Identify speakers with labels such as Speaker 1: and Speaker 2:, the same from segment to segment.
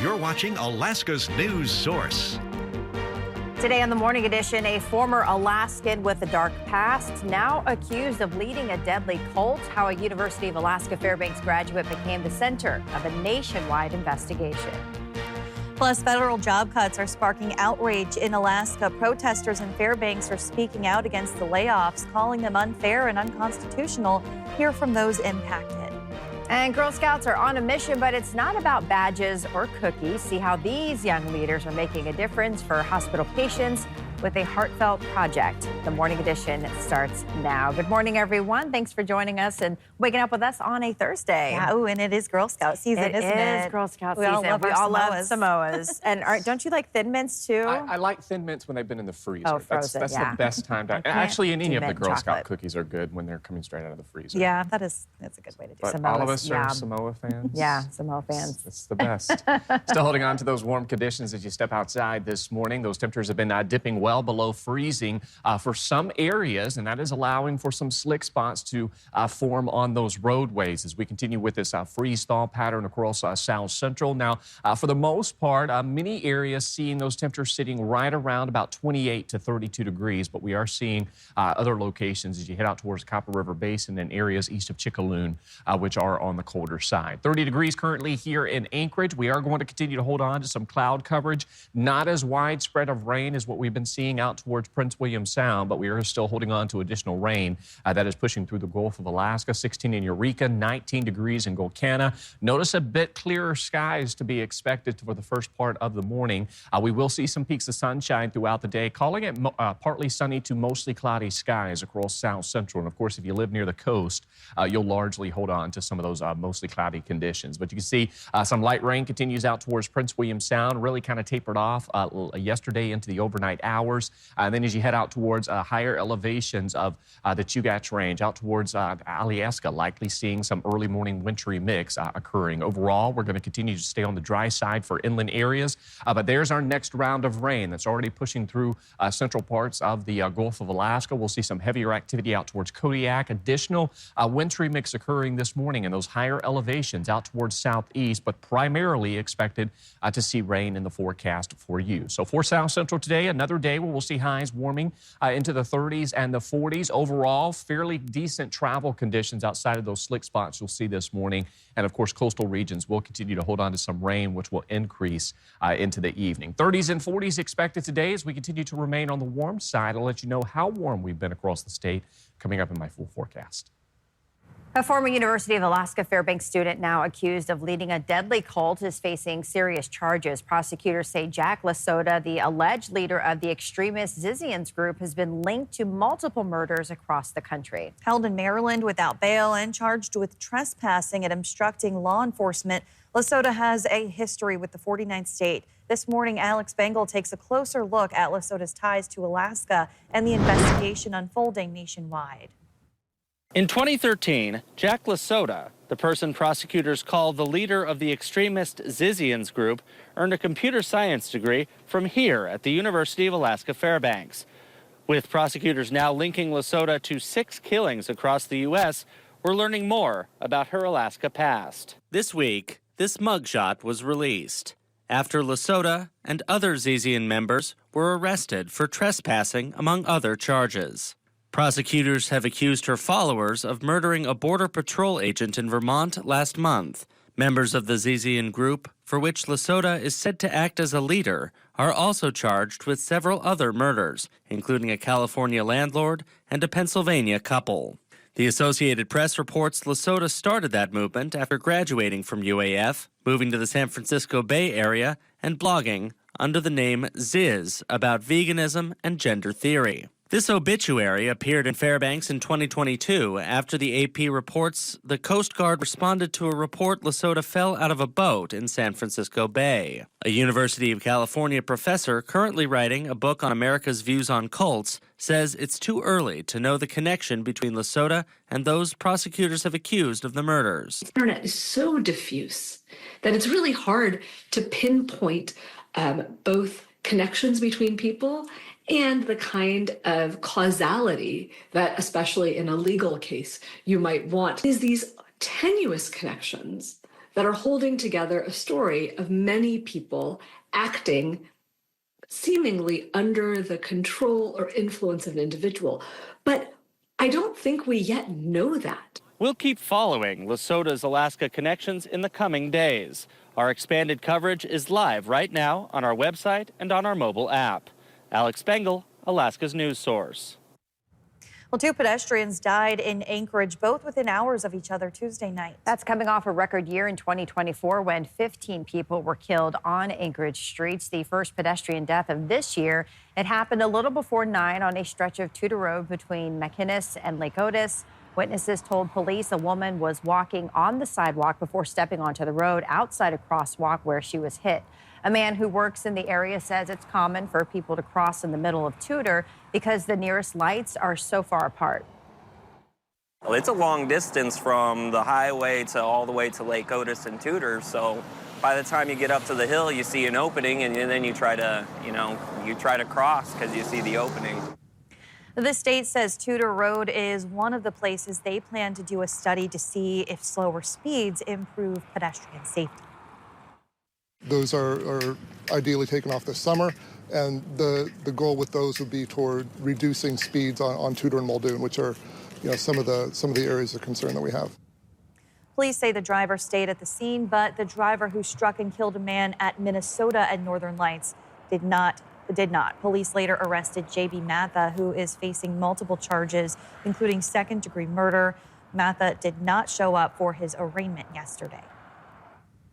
Speaker 1: You're watching Alaska's news source.
Speaker 2: Today on the Morning Edition, a former Alaskan with a dark past, now accused of leading a deadly cult, how a University of Alaska Fairbanks graduate became the center of a nationwide investigation.
Speaker 3: Plus, federal job cuts are sparking outrage in Alaska. Protesters in Fairbanks are speaking out against the layoffs, calling them unfair and unconstitutional. Hear from those impacted.
Speaker 2: And Girl Scouts are on a mission, but it's not about badges or cookies. See how these young leaders are making a difference for hospital patients with a heartfelt project. The Morning Edition starts now. Good morning, everyone. Thanks for joining us and waking up with us on a Thursday.
Speaker 3: Yeah, and it is Girl Scout season, isn't it?
Speaker 2: It is Girl Scout season. We all love Samoas. And don't you like Thin Mints, too?
Speaker 4: I like Thin Mints when they've been in the freezer.
Speaker 2: Oh, frozen,
Speaker 4: That's the best time to... Actually, any of the Girl Scout
Speaker 2: chocolate
Speaker 4: cookies are good when they're coming straight out of the freezer.
Speaker 3: Yeah, that's a good way to do it.
Speaker 4: But
Speaker 2: Samoas,
Speaker 4: all of us are
Speaker 2: yeah.
Speaker 4: Samoa fans.
Speaker 2: Yeah, Samoa fans.
Speaker 4: It's the best. Still holding on to those warm conditions as you step outside this morning. Those temperatures have been dipping well below freezing for some areas, and that is allowing for some slick spots to form on those roadways as we continue with this freeze-thaw pattern across South Central. Now, for the most part, many areas seeing those temperatures sitting right around about 28 to 32 degrees, but we are seeing other locations as you head out towards the Copper River Basin and areas east of Chickaloon, which are on the colder side. 30 degrees currently here in Anchorage. We are going to continue to hold on to some cloud coverage, not as widespread of rain as what we've been seeing out towards Prince William Sound, but we are still holding on to additional rain that is pushing through the Gulf of Alaska. 16 in Eureka, 19 degrees in Golcana. Notice a bit clearer skies to be expected for the first part of the morning. We will see some peaks of sunshine throughout the day, calling it partly sunny to mostly cloudy skies across South Central. And of course, if you live near the coast, you'll largely hold on to some of those mostly cloudy conditions. But you can see some light rain continues out towards Prince William Sound, really kind of tapered off yesterday into the overnight hours. And then as you head out towards higher elevations of the Chugach Range, out towards Alaska, likely seeing some early morning wintry mix occurring. Overall, we're going to continue to stay on the dry side for inland areas, but there's our next round of rain that's already pushing through central parts of the Gulf of Alaska. We'll see some heavier activity out towards Kodiak. Additional wintry mix occurring this morning in those higher elevations out towards southeast, but primarily expected to see rain in the forecast for you. So for South Central today, another day where we'll see highs warming into the 30s and the 40s. Overall, fairly decent travel conditions outside of those slick spots you'll see this morning. And of course, coastal regions will continue to hold on to some rain, which will increase into the evening. 30s and 40s expected today as we continue to remain on the warm side. I'll let you know how warm we've been across the state coming up in my full forecast.
Speaker 2: A former University of Alaska Fairbanks student now accused of leading a deadly cult is facing serious charges. Prosecutors say Jack LaSota, the alleged leader of the extremist Zizians group, has been linked to multiple murders across the country.
Speaker 3: Held in Maryland without bail and charged with trespassing and obstructing law enforcement, LaSota has a history with the 49th state. This morning, Alex Bengal takes a closer look at LaSota's ties to Alaska and the investigation unfolding nationwide.
Speaker 5: In 2013, Jack LaSota, the person prosecutors call the leader of the extremist Zizians group, earned a computer science degree from here at the University of Alaska Fairbanks. With prosecutors now linking LaSota to 6 killings across the U.S., we're learning more about her Alaska past. This week, this mugshot was released after LaSota and other Zizian members were arrested for trespassing, among other charges. Prosecutors have accused her followers of murdering a Border Patrol agent in Vermont last month. Members of the Zizian group, for which LaSota is said to act as a leader, are also charged with several other murders, including a California landlord and a Pennsylvania couple. The Associated Press reports LaSota started that movement after graduating from UAF, moving to the San Francisco Bay Area, and blogging under the name Ziz about veganism and gender theory. This obituary appeared in Fairbanks in 2022 after the AP reports the Coast Guard responded to a report LaSota fell out of a boat in San Francisco Bay. A University of California professor currently writing a book on America's views on cults says it's too early to know the connection between LaSota and those prosecutors have accused of the murders.
Speaker 6: The internet is so diffuse that it's really hard to pinpoint both connections between people and the kind of causality that, especially in a legal case, you might want. Is these tenuous connections that are holding together a story of many people acting seemingly under the control or influence of an individual. But I don't think we yet know that.
Speaker 5: We'll keep following LaSota's Alaska connections in the coming days. Our expanded coverage is live right now on our website and on our mobile app. Alex Bengal, Alaska's news source.
Speaker 3: Well, 2 pedestrians died in Anchorage, both within hours of each other Tuesday night.
Speaker 2: That's coming off a record year in 2024 when 15 people were killed on Anchorage streets. The first pedestrian death of this year. It happened a little before 9 on a stretch of Tudor Road between McInnes and Lake Otis. Witnesses told police a woman was walking on the sidewalk before stepping onto the road outside a crosswalk where she was hit. A man who works in the area says it's common for people to cross in the middle of Tudor because the nearest lights are so far apart.
Speaker 7: Well, it's a long distance from the highway to all the way to Lake Otis and Tudor, so by the time you get up to the hill, you see an opening, and then you try to, you try to cross because you see the opening.
Speaker 3: The state says Tudor Road is one of the places they plan to do a study to see if slower speeds improve pedestrian safety.
Speaker 8: Those are ideally taken off this summer, and the goal with those would be toward reducing speeds on Tudor and Muldoon, which are some of the areas of concern that we have.
Speaker 3: Police say the driver stayed at the scene, but the driver who struck and killed a man at Minnesota and Northern Lights did not. Police later arrested J.B. Matha, who is facing multiple charges, including second-degree murder. Matha did not show up for his arraignment yesterday.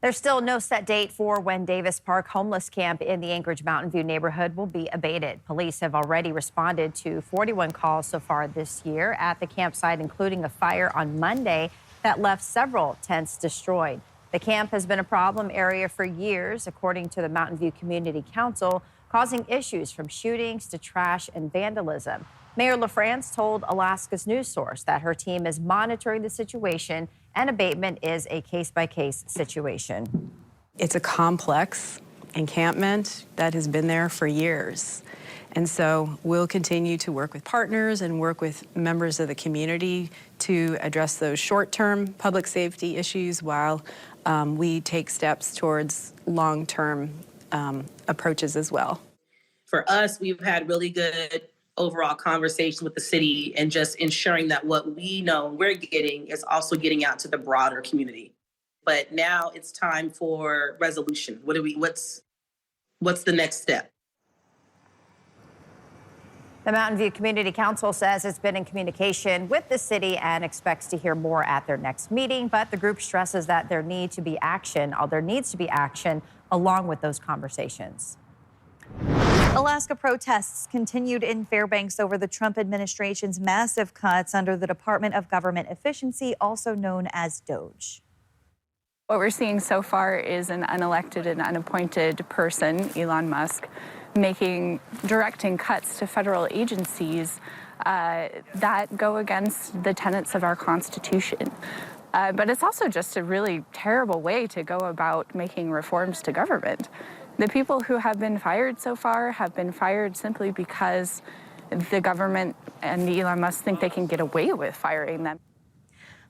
Speaker 2: There's still no set date for when Davis Park homeless camp in the Anchorage Mountain View neighborhood will be abated. Police have already responded to 41 calls so far this year at the campsite, including a fire on Monday that left several tents destroyed. The camp has been a problem area for years, according to the Mountain View Community Council, causing issues from shootings to trash and vandalism. Mayor LaFrance told Alaska's news source that her team is monitoring the situation and abatement is a case-by-case situation.
Speaker 9: It's a complex encampment that has been there for years. And so we'll continue to work with partners and work with members of the community to address those short-term public safety issues while we take steps towards long-term approaches as well.
Speaker 10: For us, we've had really good overall conversation with the city and just ensuring that what we know we're getting is also getting out to the broader community. But now it's time for resolution. What's the next step?
Speaker 2: The Mountain View Community Council says it's been in communication with the city and expects to hear more at their next meeting, but the group stresses that there needs to be action along with those conversations.
Speaker 3: Alaska protests continued in Fairbanks over the Trump administration's massive cuts under the Department of Government Efficiency, also known as DOGE.
Speaker 11: What we're seeing so far is an unelected and unappointed person, Elon Musk, directing cuts to federal agencies that go against the tenets of our Constitution. But it's also just a really terrible way to go about making reforms to government. The people who have been fired so far have been fired simply because the government and Elon Musk think they can get away with firing them.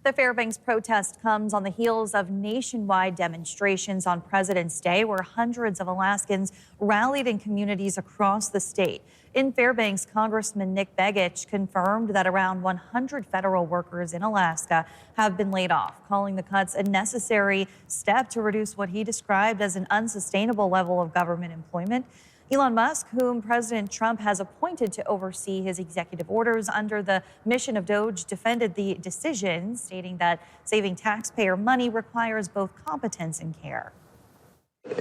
Speaker 3: The Fairbanks protest comes on the heels of nationwide demonstrations on President's Day, where hundreds of Alaskans rallied in communities across the state. In Fairbanks, Congressman Nick Begich confirmed that around 100 federal workers in Alaska have been laid off, calling the cuts a necessary step to reduce what he described as an unsustainable level of government employment. Elon Musk, whom President Trump has appointed to oversee his executive orders under the mission of DOGE, defended the decision, stating that saving taxpayer money requires both competence and care.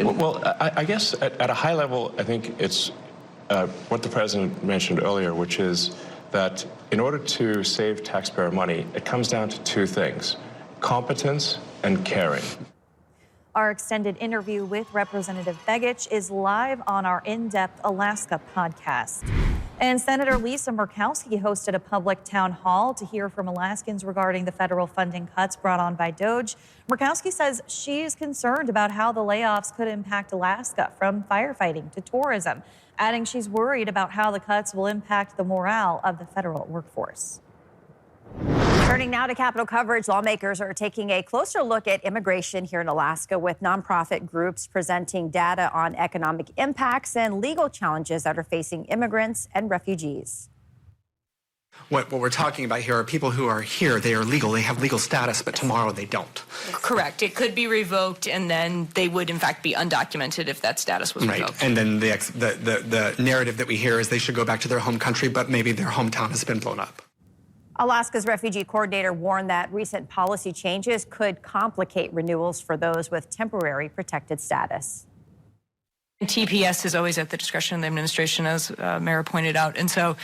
Speaker 12: Well, I guess at a high level, I think it's what the president mentioned earlier, which is that in order to save taxpayer money, it comes down to two things: competence and caring.
Speaker 3: Our extended interview with Representative Begich is live on our In-Depth Alaska podcast. And Senator Lisa Murkowski hosted a public town hall to hear from Alaskans regarding the federal funding cuts brought on by DOGE. Murkowski says she's concerned about how the layoffs could impact Alaska, from firefighting to tourism, adding she's worried about how the cuts will impact the morale of the federal workforce.
Speaker 2: Turning now to Capitol coverage, lawmakers are taking a closer look at immigration here in Alaska, with nonprofit groups presenting data on economic impacts and legal challenges that are facing immigrants and refugees.
Speaker 13: What we're talking about here are people who are here, they are legal, they have legal status, but tomorrow they don't.
Speaker 14: Correct. It could be revoked, and then they would, in fact, be undocumented if that status was revoked.
Speaker 13: Right, and then the narrative that we hear is they should go back to their home country, but maybe their hometown has been blown up.
Speaker 2: Alaska's refugee coordinator warned that recent policy changes could complicate renewals for those with temporary protected status.
Speaker 14: TPS is always at the discretion of the administration, as Mayor pointed out. And so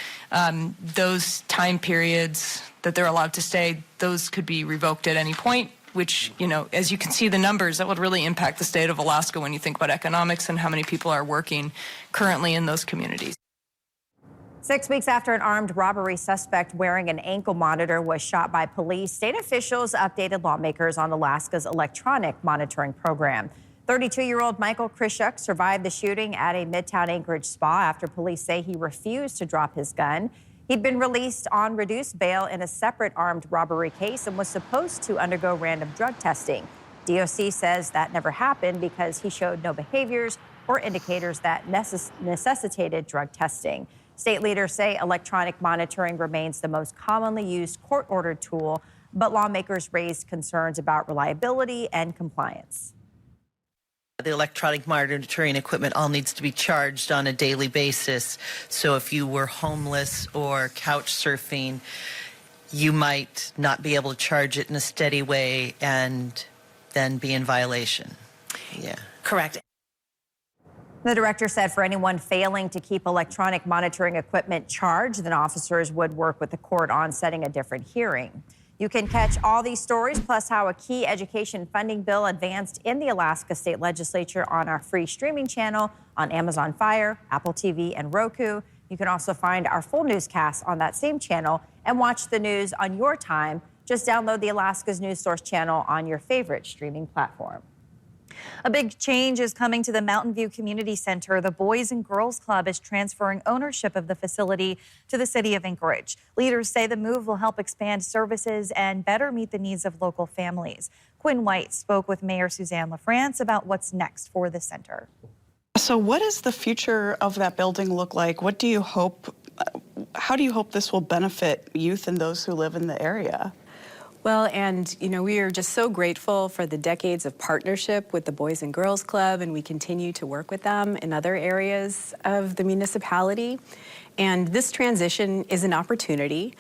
Speaker 14: those time periods that they're allowed to stay, those could be revoked at any point, which, you know, as you can see the numbers, that would really impact the state of Alaska when you think about economics and how many people are working currently in those communities.
Speaker 2: 6 weeks after an armed robbery suspect wearing an ankle monitor was shot by police, state officials updated lawmakers on Alaska's electronic monitoring program. 32-year-old Michael Krishuk survived the shooting at a Midtown Anchorage spa after police say he refused to drop his gun. He'd been released on reduced bail in a separate armed robbery case and was supposed to undergo random drug testing. DOC says that never happened because he showed no behaviors or indicators that necessitated drug testing. State leaders say electronic monitoring remains the most commonly used court-ordered tool, but lawmakers raised concerns about reliability and compliance.
Speaker 15: The electronic monitoring equipment all needs to be charged on a daily basis. So if you were homeless or couch surfing, you might not be able to charge it in a steady way and then be in violation. Yeah.
Speaker 14: Correct.
Speaker 2: The director said for anyone failing to keep electronic monitoring equipment charged, then officers would work with the court on setting a different hearing. You can catch all these stories, plus how a key education funding bill advanced in the Alaska State Legislature on our free streaming channel on Amazon Fire, Apple TV, and Roku. You can also find our full newscast on that same channel and watch the news on your time. Just download the Alaska's News Source channel on your favorite streaming platform.
Speaker 3: A big change is coming to the Mountain View Community Center. The Boys and Girls Club is transferring ownership of the facility to the city of Anchorage. Leaders say the move will help expand services and better meet the needs of local families. Quinn White spoke with Mayor Suzanne LaFrance about what's next for the center.
Speaker 16: So what does the future of that building look like? What do you hope, how do you hope this will benefit youth and those who live in the area?
Speaker 9: Well, and, you know, we are just so grateful for the decades of partnership with the Boys and Girls Club, and we continue to work with them in other areas of the municipality. And this transition is an opportunity.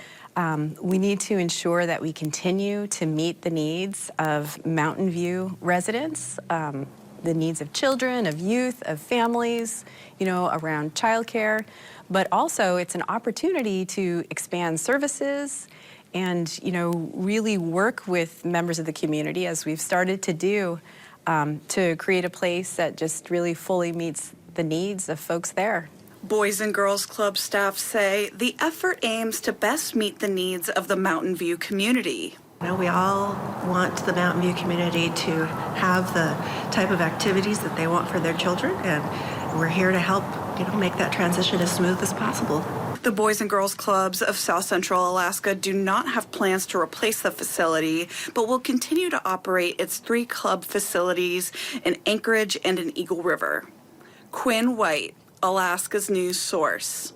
Speaker 9: We need to ensure that we continue to meet the needs of Mountain View residents, the needs of children, of youth, of families, you know, around childcare. But also, it's an opportunity to expand services and, you know, really work with members of the community, as we've started to do, to create a place that just really fully meets the needs of folks there.
Speaker 16: Boys and Girls Club staff say the effort aims to best meet the needs of the Mountain View community.
Speaker 17: You know, we all want the Mountain View community to have the type of activities that they want for their children, and we're here to help, you know, make that transition as smooth as possible.
Speaker 16: The Boys and Girls Clubs of South Central Alaska do not have plans to replace the facility, but will continue to operate its 3 club facilities in Anchorage and in Eagle River. Quinn White, Alaska's News Source.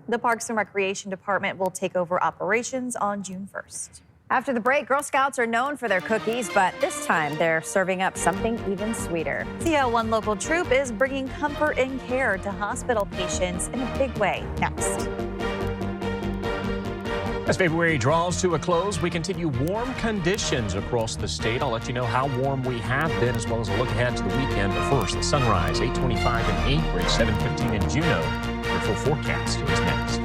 Speaker 3: The Parks and Recreation Department will take over operations on June 1st.
Speaker 2: After the break, Girl Scouts are known for their cookies, but this time they're serving up something even sweeter.
Speaker 3: See how one local troop is bringing comfort and care to hospital patients in a big way next.
Speaker 4: As February draws to a close, we continue warm conditions across the state. I'll let you know how warm we have been, as well as a look ahead to the weekend. But first, the sunrise, 8:25 in Anchorage, 7:15 in Juneau. Your full forecast is next.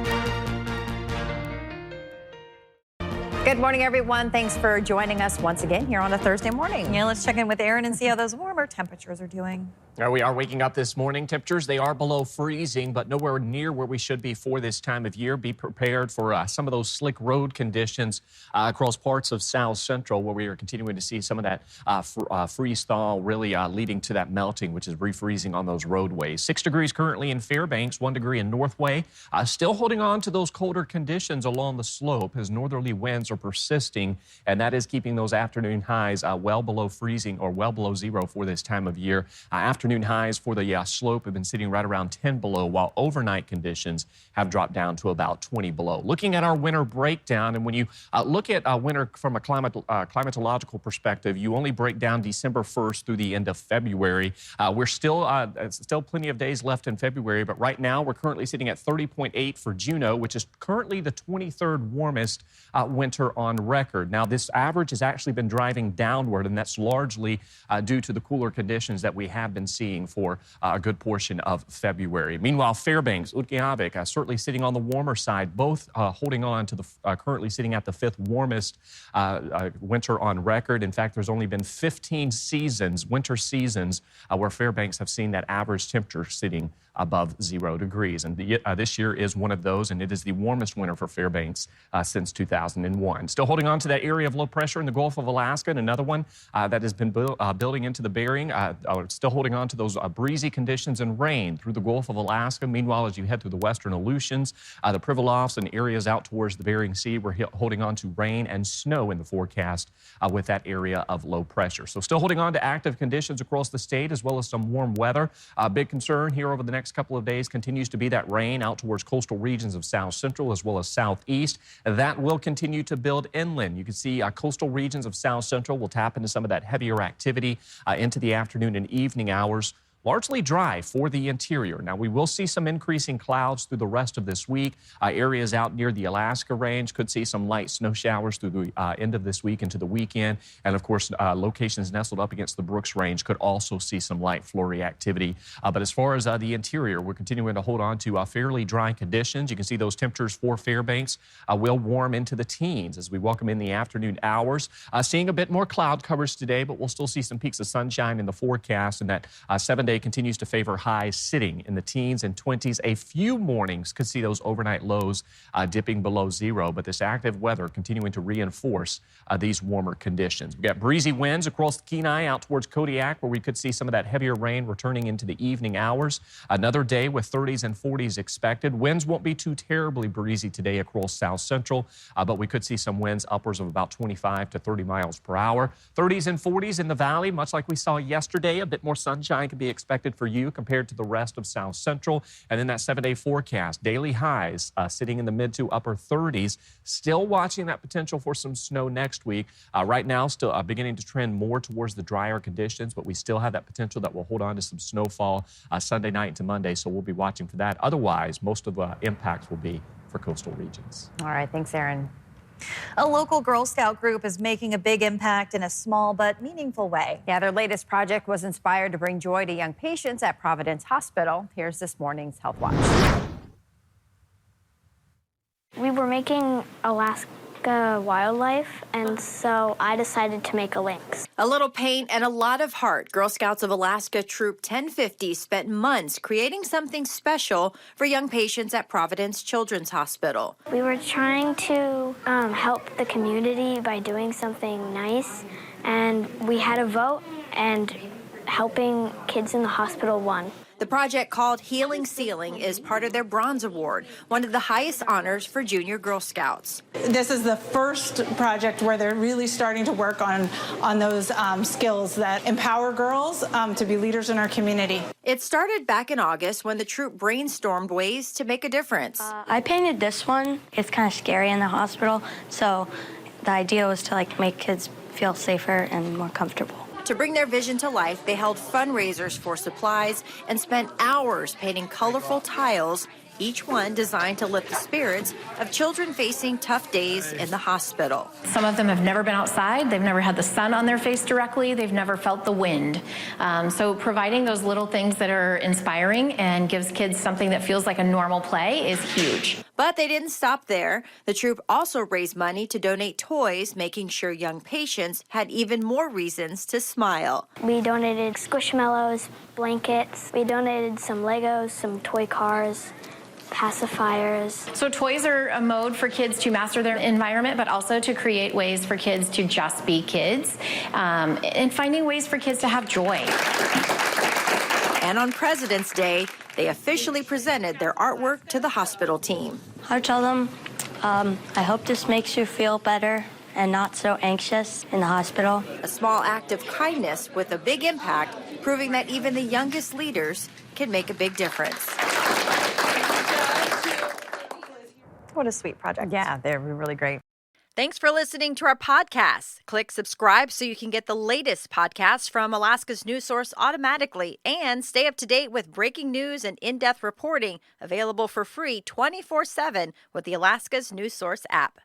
Speaker 2: Good morning, everyone. Thanks for joining us once again here on a Thursday morning.
Speaker 3: Yeah, let's check in with Aaron and see how those warmer temperatures are doing.
Speaker 4: We are waking up this morning. Temperatures, they are below freezing, but nowhere near where we should be for this time of year. Be prepared for some of those slick road conditions across parts of South Central, where we are continuing to see some of that freeze thaw really leading to that melting, which is refreezing on those roadways. 6 degrees currently in Fairbanks, 1 degree in Northway. Still holding on to those colder conditions along the slope as northerly winds are persisting, and that is keeping those afternoon highs well below freezing or well below zero for this time of year. Afternoon highs for the slope have been sitting right around 10 below, while overnight conditions have dropped down to about 20 below. Looking at our winter breakdown, and when you look at winter from a climatological perspective, you only break down December 1st through the end of February. We're still plenty of days left in February, but right now we're currently sitting at 30.8 for Juneau, which is currently the 23rd warmest winter on record. Now, this average has actually been driving downward, and that's largely due to the cooler conditions that we have been seeing for a good portion of February. Meanwhile, Fairbanks, Utqiagvik, certainly sitting on the warmer side, both holding on to the currently sitting at the 5th warmest winter on record. In fact, there's only been 15 winter seasons, where Fairbanks have seen that average temperature sitting above 0 degrees. And this year is one of those, and it is the warmest winter for Fairbanks since 2001. Still holding on to that area of low pressure in the Gulf of Alaska, and another one that has been building into the Bering. Still holding on to those breezy conditions and rain through the Gulf of Alaska. Meanwhile, as you head through the western Aleutians, the Pribilofs and areas out towards the Bering Sea, we're holding on to rain and snow in the forecast with that area of low pressure. So still holding on to active conditions across the state, as well as some warm weather. Big concern here over the next couple of days continues to be that rain out towards coastal regions of south central as well as southeast. That will continue to build inland. You can see coastal regions of south central will tap into some of that heavier activity into the afternoon and evening hours. Largely dry for the interior. Now, we will see some increasing clouds through the rest of this week. Areas out near the Alaska Range could see some light snow showers through the end of this week into the weekend. And, of course, locations nestled up against the Brooks Range could also see some light flurry activity. But as far as the interior, we're continuing to hold on to fairly dry conditions. You can see those temperatures for Fairbanks will warm into the teens as we welcome in the afternoon hours. Seeing a bit more cloud coverage today, but we'll still see some peaks of sunshine in the forecast, and that 7-day continues to favor highs sitting in the teens and 20s. A few mornings could see those overnight lows dipping below 0, but this active weather continuing to reinforce these warmer conditions. We've got breezy winds across the Kenai out towards Kodiak, where we could see some of that heavier rain returning into the evening hours. Another day with 30s and 40s expected. Winds won't be too terribly breezy today across south central, but we could see some winds upwards of about 25 to 30 miles per hour. 30s and 40s in the valley, much like we saw yesterday. A bit more sunshine can be expected for you compared to the rest of south central. And then that 7-day forecast, daily highs sitting in the mid to upper 30s. Still watching that potential for some snow next week. Right now, still beginning to trend more towards the drier conditions, but we still have that potential that we'll hold on to some snowfall Sunday night into Monday. So we'll be watching for that. Otherwise, most of the impacts will be for coastal regions.
Speaker 2: All right. Thanks, Aaron.
Speaker 3: A local Girl Scout group is making a big impact in a small but meaningful way.
Speaker 2: Yeah, their latest project was inspired to bring joy to young patients at Providence Hospital. Here's this morning's Health Watch.
Speaker 18: We were making Alaska wildlife, and so I decided to make a lynx.
Speaker 19: A little paint and a lot of heart. Girl Scouts of Alaska Troop 1050 spent months creating something special for young patients at Providence Children's Hospital.
Speaker 18: We were trying to help the community by doing something nice, and we had a vote, and helping kids in the hospital won.
Speaker 19: The project, called Healing Ceiling, is part of their Bronze Award, one of the highest honors for junior Girl Scouts.
Speaker 20: This is the first project where they're really starting to work on those skills that empower girls to be leaders in our community.
Speaker 19: It started back in August when the troop brainstormed ways to make a difference.
Speaker 18: I painted this one. It's kind of scary in the hospital, so the idea was to make kids feel safer and more comfortable.
Speaker 19: To bring their vision to life, they held fundraisers for supplies and spent hours painting colorful tiles, each one designed to lift the spirits of children facing tough days in the hospital.
Speaker 21: Some of them have never been outside. They've never had the sun on their face directly. They've never felt the wind. So providing those little things that are inspiring and gives kids something that feels like a normal play is huge.
Speaker 19: But they didn't stop there. The troop also raised money to donate toys, making sure young patients had even more reasons to smile.
Speaker 18: We donated Squishmallows, blankets. We donated some Legos, some toy cars, pacifiers.
Speaker 21: So toys are a mode for kids to master their environment, but also to create ways for kids to just be kids, and finding ways for kids to have joy.
Speaker 19: And on President's Day, they officially presented their artwork to the hospital team.
Speaker 18: I tell them I hope this makes you feel better and not so anxious in the hospital.
Speaker 19: A small act of kindness with a big impact, proving that even the youngest leaders can make a big difference.
Speaker 3: What a sweet project.
Speaker 2: Yeah, they're really great.
Speaker 1: Thanks for listening to our podcast. Click subscribe so you can get the latest podcasts from Alaska's news source automatically and stay up to date with breaking news and in-depth reporting available for free 24/7 with the Alaska's news source app.